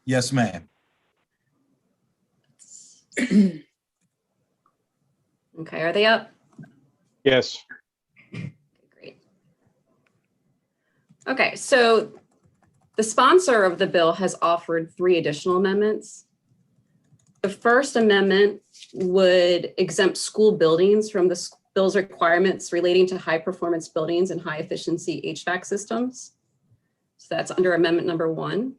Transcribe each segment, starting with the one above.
Yes, ma'am. Okay, are they up? Yes. Great. Okay, so the sponsor of the bill has offered 3 additional amendments. The first amendment would exempt school buildings from the bill's requirements relating to high performance buildings and high efficiency HVAC systems. So that's under amendment number 1.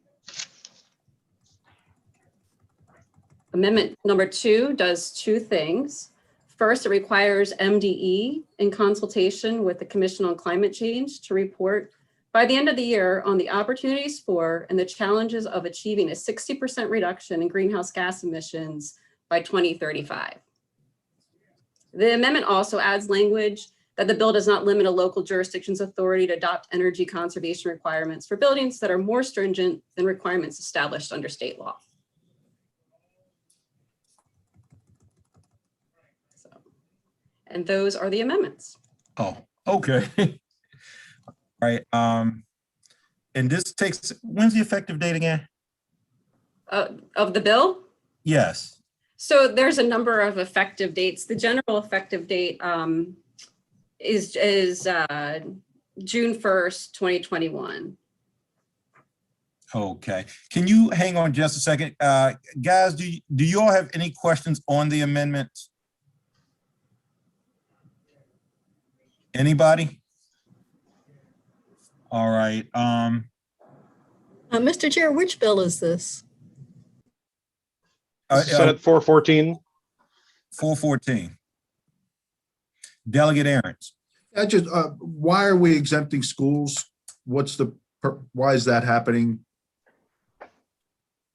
Amendment number 2 does 2 things. First, it requires MDE in consultation with the Commission on Climate Change to report by the end of the year on the opportunities for and the challenges of achieving a 60% reduction in greenhouse gas emissions by 2035. The amendment also adds language that the bill does not limit a local jurisdiction's authority to adopt energy conservation requirements for buildings that are more stringent than requirements established under state law. And those are the amendments. Oh, okay. All right. And this takes, when's the effective date again? Of the bill? Yes. So there's a number of effective dates. The general effective date is June 1st, 2021. Okay. Can you hang on just a second? Guys, do you all have any questions on the amendments? Anybody? All right. Mr. Chair, which bill is this? Senate 414. 414. Delegate Ahrens. I just, why are we exempting schools? Why is that happening?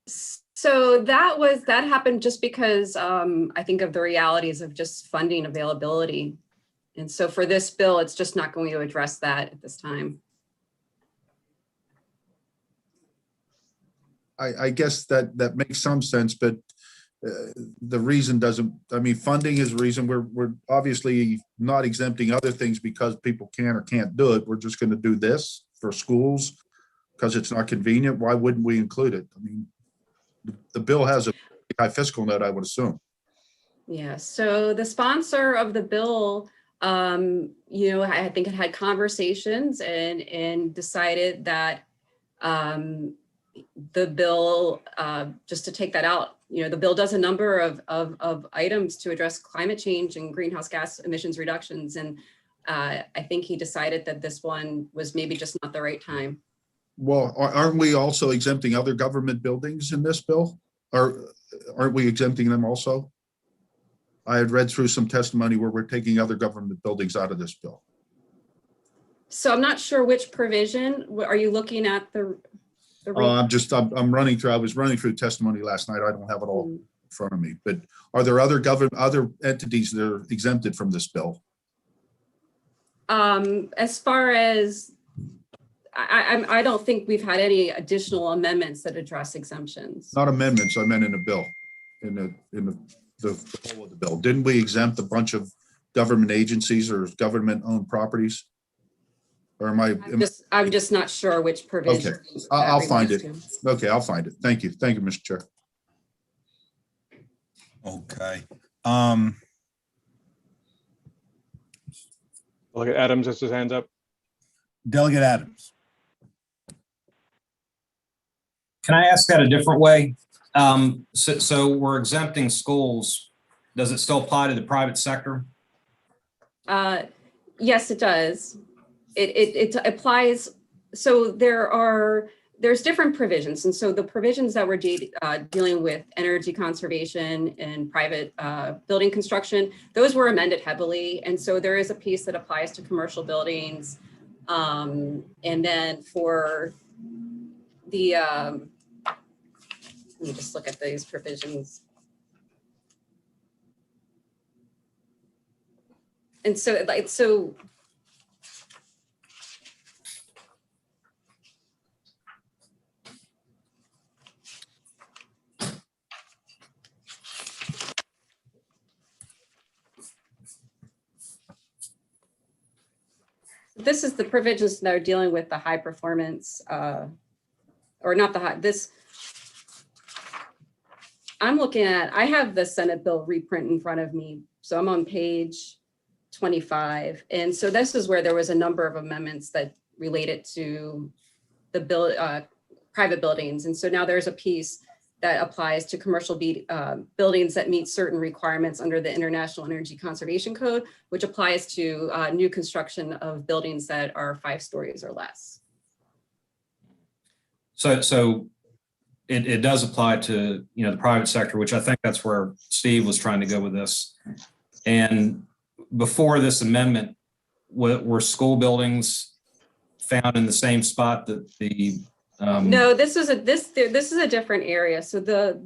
So that happened just because I think of the realities of just funding availability. And so for this bill, it's just not going to address that at this time. I guess that makes some sense, but the reason doesn't, I mean, funding is the reason. We're obviously not exempting other things because people can or can't do it. We're just going to do this for schools because it's not convenient. Why wouldn't we include it? I mean, the bill has a high fiscal note, I would assume. Yeah, so the sponsor of the bill, you know, I think it had conversations and decided that the bill, just to take that out, you know, the bill does a number of items to address climate change and greenhouse gas emissions reductions. And I think he decided that this one was maybe just not the right time. Well, aren't we also exempting other government buildings in this bill? Or aren't we exempting them also? I had read through some testimony where we're taking other government buildings out of this bill. So I'm not sure which provision. Are you looking at the I'm running through, I was running through testimony last night. I don't have it all in front of me, but are there other entities that are exempted from this bill? As far as, I don't think we've had any additional amendments that address exemptions. Not amendments, I meant in the bill, in the whole of the bill. Didn't we exempt a bunch of government agencies or government-owned properties? Or am I? I'm just not sure which provision. Okay, I'll find it. Okay, I'll find it. Thank you. Thank you, Mr. Chair. Okay. Delegate Adams has his hands up. Delegate Adams. Can I ask that a different way? So we're exempting schools. Does it still apply to the private sector? Yes, it does. It applies. So there's different provisions. And so the provisions that we're dealing with energy conservation and private building construction, those were amended heavily. And so there is a piece that applies to commercial buildings. And then for the, let me just look at these provisions. And so this is the provisions that are dealing with the high performance, or not the high, this, I'm looking at, I have the Senate bill reprint in front of me. So I'm on page 25. And so this is where there was a number of amendments that related to the bill, private buildings. And so now there's a piece that applies to commercial buildings that meet certain requirements under the International Energy Conservation Code, which applies to new construction of buildings that are 5 stories or less. So it does apply to, the private sector, which I think that's where Steve was trying to go with this. And before this amendment, were school buildings found in the same spot that the No, this is a different area. So the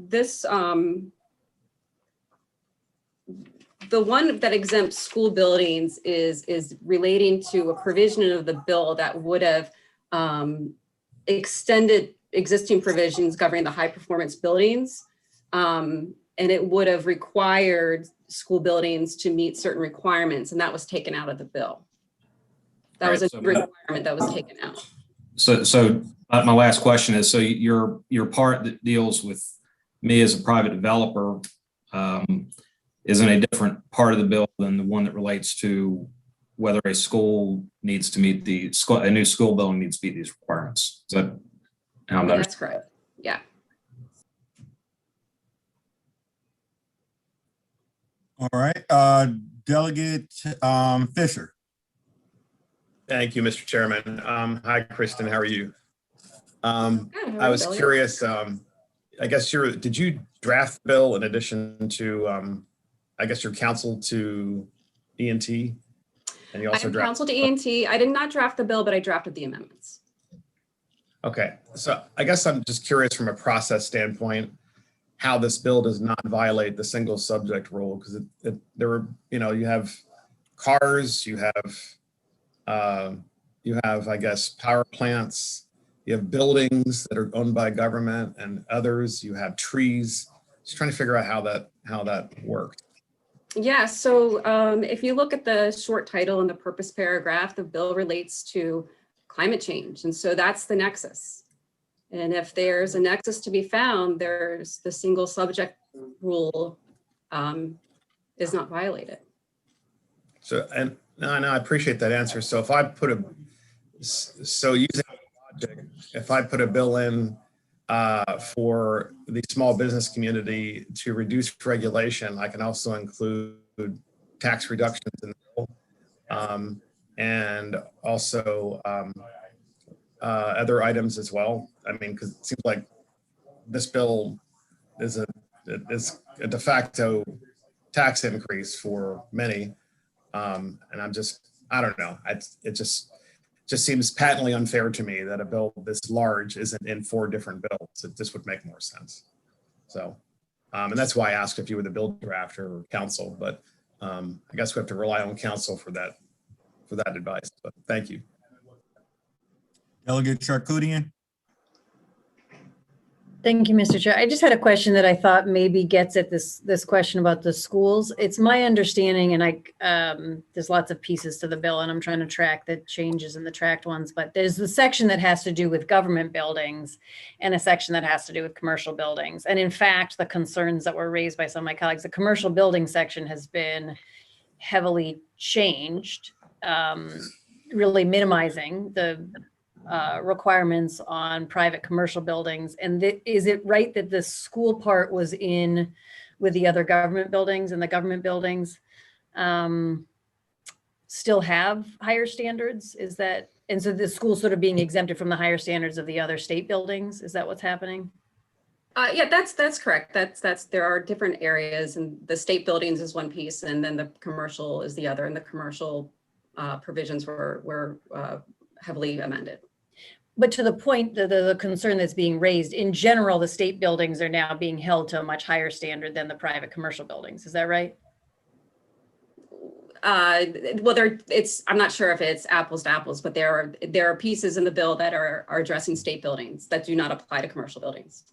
one that exempts school buildings is relating to a provision of the bill that would have extended existing provisions governing the high performance buildings. And it would have required school buildings to meet certain requirements, and that was taken out of the bill. That was a requirement that was taken out. So my last question is, so your part that deals with me as a private developer is in a different part of the bill than the one that relates to whether a school needs to meet a new school building needs to meet these requirements. Is that how I'm That's correct. Yeah. All right, Delegate Fisher. Thank you, Mr. Chairman. Hi, Kristen, how are you? Good. How are I you, was Billy? curious, I guess did you draft the bill in addition to, I guess your counsel to E&T? And you I also am draft. counsel to E&T. I did not draft the bill, but I drafted the amendments. Okay, so I guess I'm just curious from a process standpoint, how this bill does not violate the single subject rule, because there were, you have cars, you have, I guess, power plants, you have buildings that are owned by government and others, you have trees. Just trying to figure out how that worked. Yeah, so if you look at the short title and the purpose paragraph, the bill relates to climate change. And so that's the nexus. And if there's a nexus to be found, there's the single subject rule is not violated. So, and no, I appreciate that answer. So if I put using logic, if I put a bill in for the small business community to reduce regulation, I can also include tax reductions in the bill, and also other items as well. I mean, because it seems like this bill is a de facto tax increase for many. And I don't know. It just seems patently unfair to me that a bill this large isn't in 4 different bills. This would make more sense. So, and that's why I asked if you were the bill drafter or counsel, but I guess we have to rely on counsel for that advice. But thank you. Delegate Charkoudian. Thank you, Mr. Chair. I just had a question that I thought maybe gets at this question about the schools. It's my understanding, and there's lots of pieces to the bill, and I'm trying to track the changes in the tracked ones, but there's the section that has to do with government buildings and a section that has to do with commercial buildings. And in fact, the concerns that were raised by some of my colleagues, the commercial building section has been heavily changed, really minimizing the requirements on private commercial buildings. And is it right that the school part was in with the other government buildings, and the government buildings still have higher standards? Is that, and so the school's sort of being exempted from the higher standards of the other state buildings? Is that what's happening? Yeah, that's correct. There are different areas, and the state buildings is one piece, and then the commercial is the other, and the commercial provisions were heavily amended. But to the point, the concern that's being raised, in general, the state buildings are now being held to a much higher standard than the private commercial buildings. Is that right? Well, I'm not sure if it's apples to apples, but there are pieces in the bill that are addressing state buildings that do not apply to commercial buildings.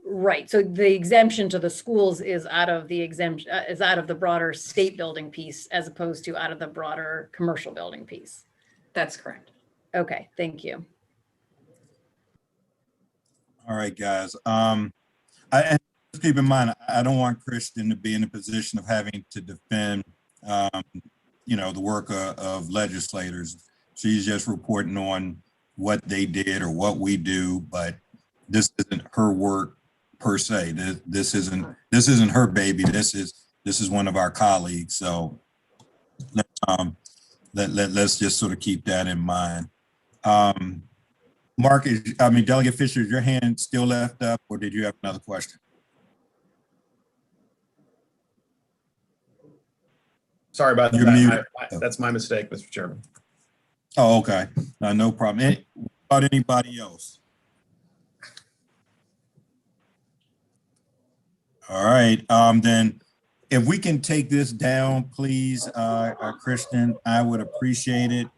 Right. So the exemption to the schools is out of the exemption, is out of the broader state building piece, as opposed to out of the broader commercial building piece. That's correct. Okay, thank you. All right, guys. And just keep in mind, I don't want Kristen to be in a position of having to defend, the work of legislators. She's just reporting on what they did or what we do, but this isn't her work per se. This isn't her baby. This is one of our colleagues. So let's just sort of keep that in mind. Mark, Delegate Fisher, is your hand still left up, or did you have another question? Sorry about You're that. muted. That's my mistake, Mr. Chairman. Oh, okay. No problem. About anybody else? All right. Then if we can take this down, please, Kristen, I would appreciate it.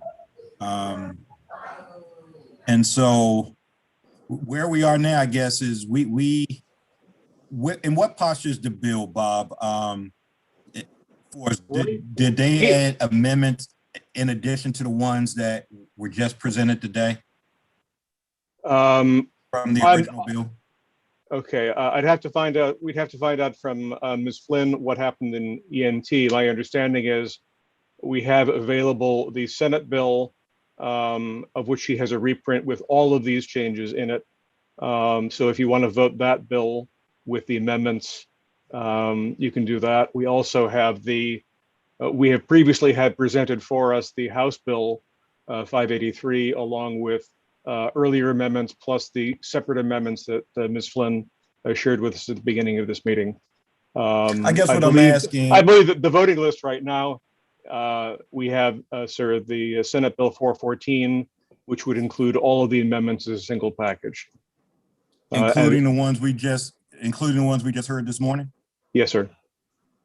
And so where we are now, I guess, is we in what posture is the bill, Bob? Did they add amendments in addition to the ones that were just presented today from the original bill? Okay, I'd have to find out. We'd have to find out from Ms. Flynn what happened in ENT. My understanding is we have available the Senate bill, of which she has a reprint with all of these changes in it. So if you want to vote that bill with the amendments, you can do that. We also have we have previously had presented for us the House Bill 583 along with earlier amendments plus the separate amendments that Ms. Flynn shared with us at the beginning of this meeting. I guess what I'm asking, I believe that the voting list right now, we have, sir, the Senate Bill 414, which would include all of the amendments as a single package. including the ones we just heard this morning. Yes, sir.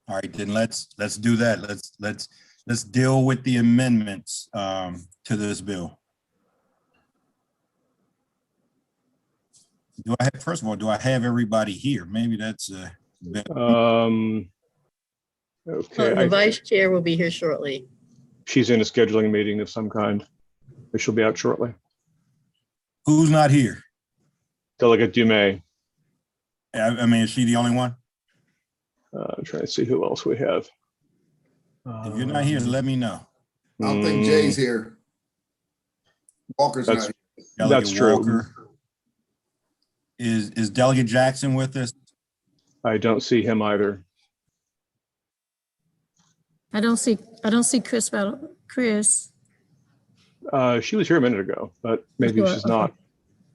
All right, then let's do that. Let's deal with the amendments to this bill. First of all, do I have everybody here? Maybe that's Okay. The vice chair will be here shortly. She's in a scheduling meeting of some kind. But she'll be out shortly. who's not here? Delegate Dumais. Is she the only one? I'm trying to see who else we have. If you're not here, let me know. I don't think Jay's here. Walker's not That's- here. Delegate That's true. Walker. Is Delegate Jackson with us? I don't see him either. I don't see Chris. Chris. She was here a minute ago, but maybe Sure, she's okay. not.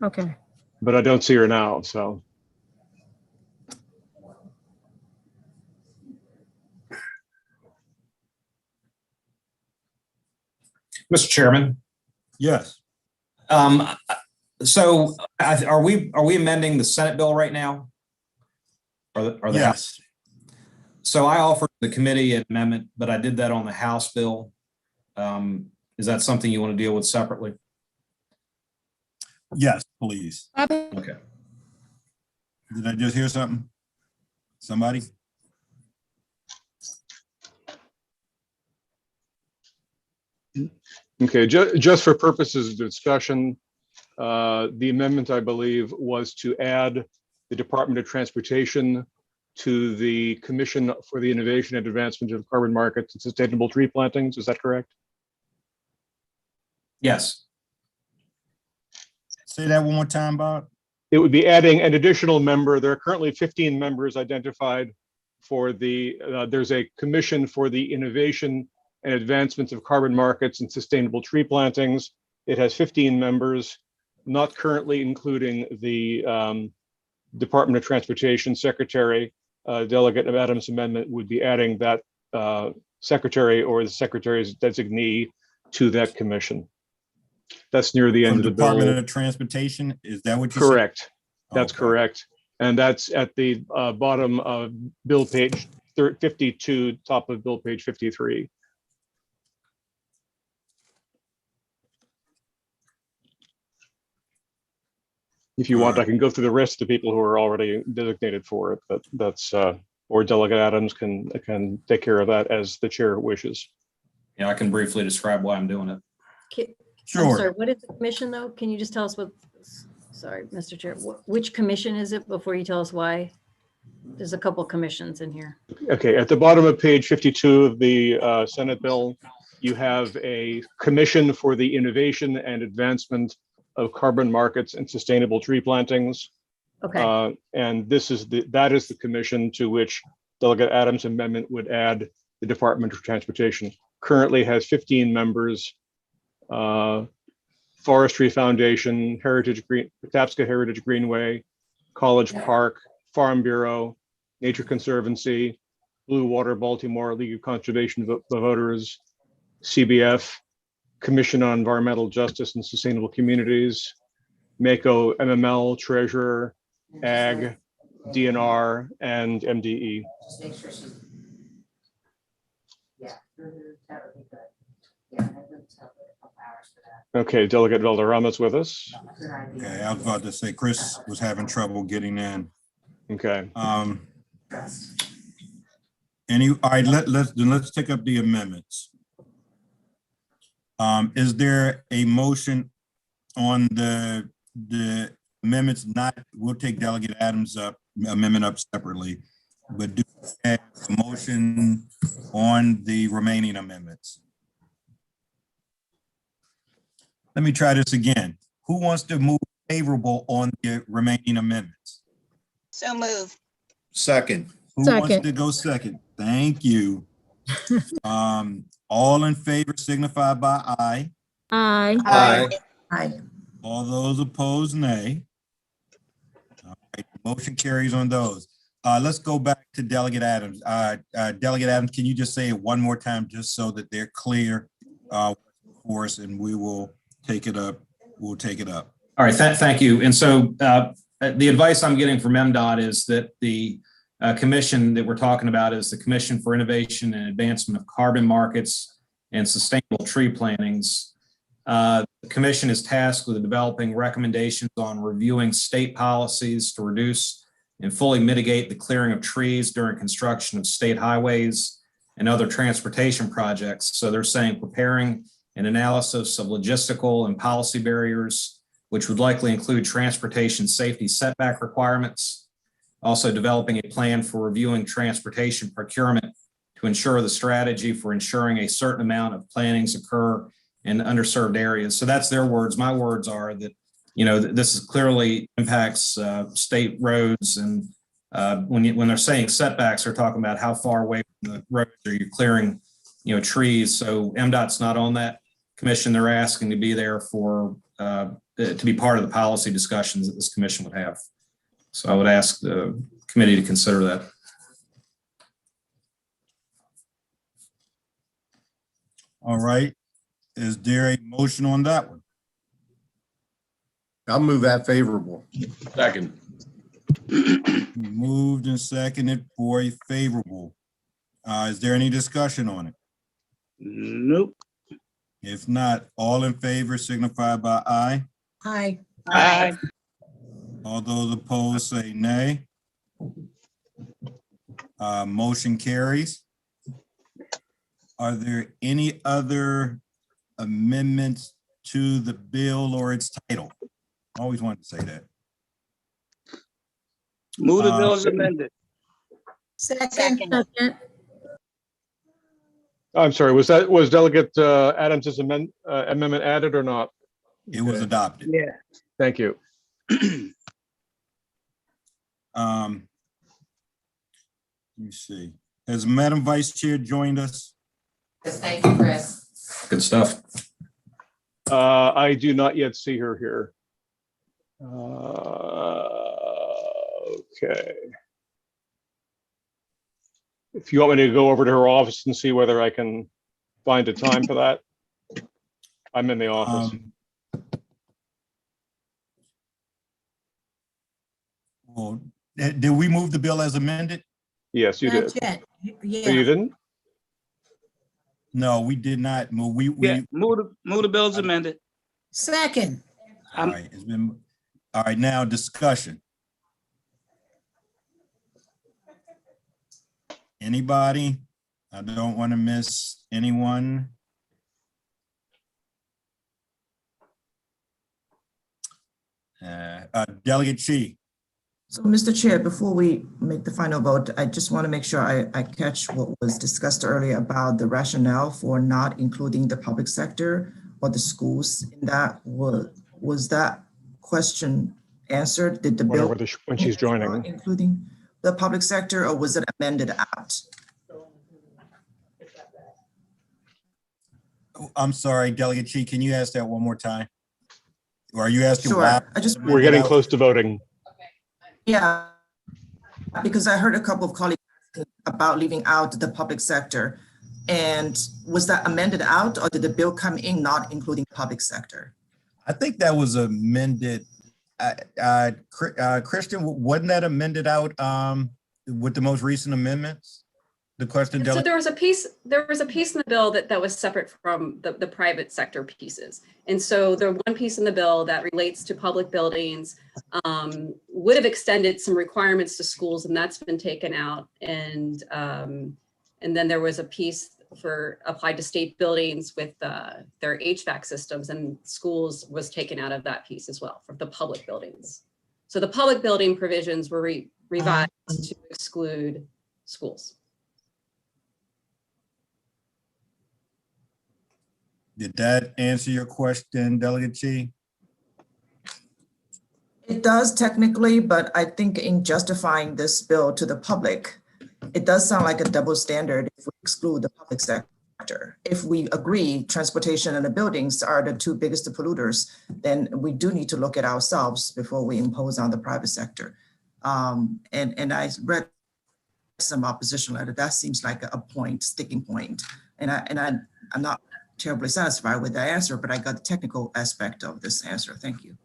Okay. But I don't see her now, so. Mr. Chairman, Yes. so are we amending the Senate bill right now? Or the House? Yes. So I offered the committee an amendment, but I did that on the House bill. Is that something you want to deal with separately? Yes, please. Okay. Did I just hear something? Somebody? Okay, just for purposes of discussion, the amendment, I believe, was to add the Department of Transportation to the Commission for the Innovation and Advancement of Carbon Markets and Sustainable Tree Plantings. Is that correct? Yes. Say that one more time, Bob. It would be adding an additional member. There are currently 15 members identified for there's a Commission for the Innovation and Advancement of Carbon Markets and Sustainable Tree Plantings. It has 15 members, not currently including the Department of Transportation Secretary. Delegate Adams' amendment would be adding that secretary or the secretary's designee to that commission. That's near the end From of the bill. Department of Transportation, is that what you said? Correct. That's Okay. correct. And that's at the bottom of bill page 52, top of bill page 53. If you want, I can go through the rest of the people who are already designated for it, but that's, or Delegate Adams can take care of that as the chair wishes. Yeah, I can briefly describe why I'm doing it. I'm Sure. sorry, what is the commission though? Can you just tell us what, sorry, Mr. Chair, which commission is it before you tell us why? There's a couple commissions in here. Okay, at the bottom of page 52 of the Senate bill, you have a commission for the innovation and advancement of carbon markets and sustainable tree plantings. Okay, And that is the commission to which Delegate Adams' amendment would add the Department of Transportation. Currently has 15 members. Forestry Foundation, Patapsco Heritage Greenway, College Park, Farm Bureau, Nature Conservancy, Blue Water Baltimore, League of Conservation Voters, CBF, Commission on Environmental Justice and Sustainable Communities, MACO, MML, Treasurer, Ag, DNR, and MDE. Just make sure she's. Yeah. That would be good. Yeah, I would tell her a couple hours for that. Okay, Delegate Valderrama's with us. Good idea. Okay, I was about to say Chris was having trouble getting in. Okay, All right, let's take up the amendments. Is there a motion on the amendments? We'll take Delegate Adams' amendment up separately, but do we have a motion on the remaining amendments? Let me try this again. Who wants to move favorable on the remaining amendments? So move. Second. Who wants Second. to go second? Thank you. All in favor signify by aye. Aye. Aye. Aye. All those opposed, nay. All right, motion carries on those. Let's go back to Delegate Adams. Delegate Adams, can you just say it one more time just so that they're clear for us, and we will take it up. We'll take it up. All right, thank you. And so the advice I'm getting from MDOT is that the commission that we're talking about is the Commission for Innovation and Advancement of Carbon Markets and Sustainable Tree Plantings. The commission is tasked with developing recommendations on reviewing state policies to reduce and fully mitigate the clearing of trees during construction of state highways and other transportation projects. So they're saying preparing an analysis of logistical and policy barriers, which would likely include transportation safety setback requirements. Also developing a plan for reviewing transportation procurement to ensure the strategy for ensuring a certain amount of plantings occur in underserved areas. So that's their words. My words are that, you know, this is clearly impacts state roads. And when they're saying setbacks, they're talking about how far away from the roads are you clearing, you know, trees. So MDOT's not on that commission. They're asking to be there for, to be part of the policy discussions that this commission would have. So I would ask the committee to consider that. All right. Is there a motion on that one? I'll move that favorable. Second. Moved and seconded for a favorable. Is there any discussion on it? Nope. If not, all in favor signify by aye. Aye. Aye. All those opposed say nay. Motion carries. Are there any other amendments to the bill or its title? Always wanted to say that. Move the bill as amended. Second. Second. I'm sorry, was Delegate Adams' amendment added or not? It was adopted. Yeah. Thank you. Let me see. Has Madam Vice Chair joined us? Yes, thank you, Chris. Good stuff. I do not yet see her here. Okay. If you want me to go over to her office and see whether I can find a time for that, I'm in the office. Well, did we move the bill as amended? Yes, you did. Not yet. So Yeah. you didn't? No, we did not move. Yeah, move the bill as amended. Second. All right, it's been, all right, now discussion. Anybody? I don't want to miss anyone. Delegate Chi. So, Mr. Chair, before we make the final vote, I just want to make sure I catch what was discussed earlier about the rationale for not including the public sector or the schools in that. Was that question answered? Did the bill when she's joining. including the public sector, or was it amended out? I'm sorry, Delegate Chi, can you ask that one more time? Or are you asking Sure. why? We're getting close to voting. Yeah, because I heard a couple of colleagues about leaving out the public sector. And was that amended out, or did the bill come in not including public sector? I think that was amended. Christian, wasn't that amended out with the most recent amendments? The question. So there was a piece in the bill that was separate from the private sector pieces. And so the one piece in the bill that relates to public buildings would have extended some requirements to schools, and that's been taken out. And then there was a piece for applied to state buildings with their HVAC systems, and schools was taken out of that piece as well for the public buildings. So the public building provisions were revised to exclude schools. Did that answer your question, Delegate Chi? It does technically, but I think in justifying this bill to the public, it does sound like a double standard if we exclude the public sector. If we agree transportation and the buildings are the two biggest polluters, then we do need to look at ourselves before we impose on the private sector. And I read some opposition letter. That seems like a sticking point. And I'm not terribly satisfied with the answer, but I got the technical aspect of this answer. Thank you.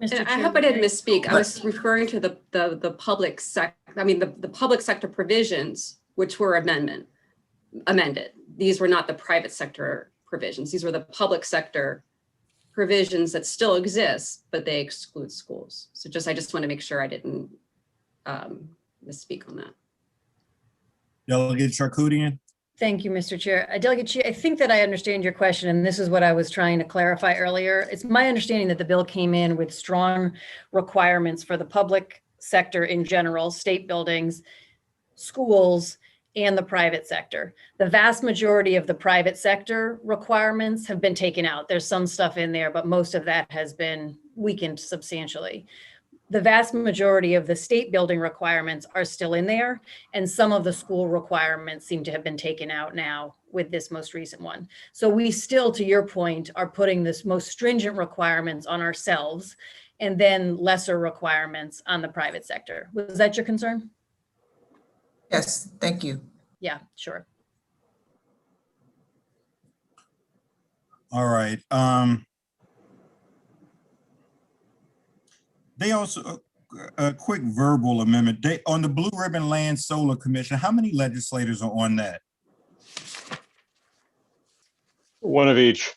And I hope I didn't misspeak. I was referring to the public sector. I mean, the public sector provisions, which were amended. These were not the private sector provisions. These were the public sector provisions that still exist, but they exclude schools. So I just want to make sure I didn't misspeak on that. Delegate Charkoudian? Thank you, Mr. Chair. Delegate Chi, I think that I understand your question, and this is what I was trying to clarify earlier. It's my understanding that the bill came in with strong requirements for the public sector in general, state buildings, schools, and the private sector. The vast majority of the private sector requirements have been taken out. There's some stuff in there, but most of that has been weakened substantially. The vast majority of the state building requirements are still in there, and some of the school requirements seem to have been taken out now with this most recent one. So we still, to your point, are putting this most stringent requirements on ourselves and then lesser requirements on the private sector. Was that your concern? Yes, thank you. Yeah, sure. All right. They also, a quick verbal amendment. On the Blue Ribbon Land Solar Commission, how many legislators are on that? One of each.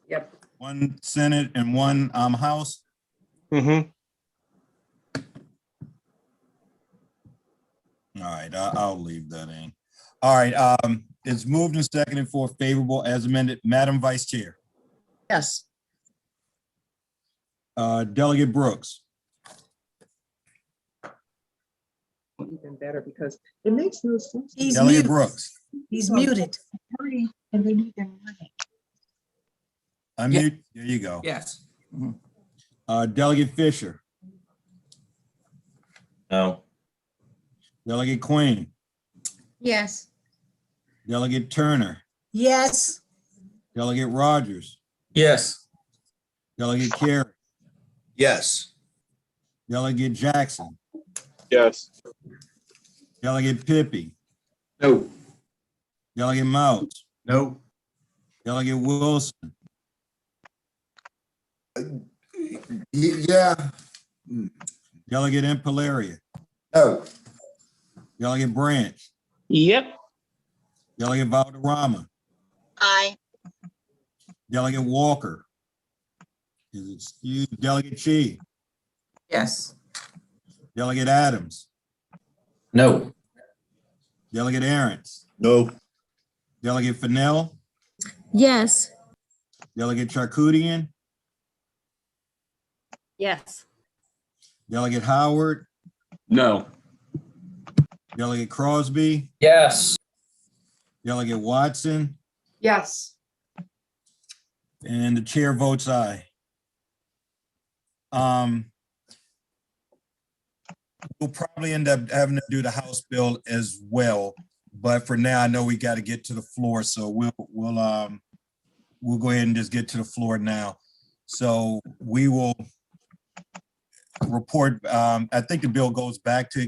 Yep. One Senate and one House? Mm-hmm. All right, I'll leave that in. All right, it's moved and seconded for favorable as amended. Madam Vice Chair. Yes. Delegate Brooks. Even better because it makes no sense. He's Delegate muted. Brooks. He's muted. Hurry, and they need their money. Unmute. There you go. Yes. Delegate Fisher. No. Delegate Queen. Yes. Delegate Turner. Yes. Delegate Rogers. Yes. Delegate Carey. Yes. Delegate Jackson. Yes. Delegate Pippy. No. Delegate Mouts. No. Delegate Wilson. Yeah. Delegate Impalaria. No. Delegate Branch. Yep. Delegate Valderrama. Aye. Delegate Walker. Is excused. Delegate Chi. Yes. Delegate Adams. No. Delegate Arentz. No. Delegate Fennell. Yes. Delegate Charkoudian. Yes. Delegate Howard. No. Delegate Crosby, Yes. Delegate Watson, Yes. and the chair votes aye. We'll probably end up having to do the House bill as well, but for now, I know we got to get to the floor, so we'll go ahead and just get to the floor now. So we will report. I think the bill goes back to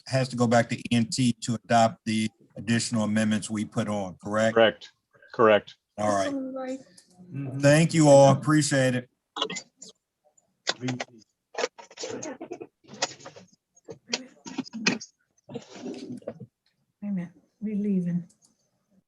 has to go back to ENT to adopt the additional amendments we put on. Correct. Correct. Correct. All right. Thank you all. Appreciate it. Wait a minute, we leaving.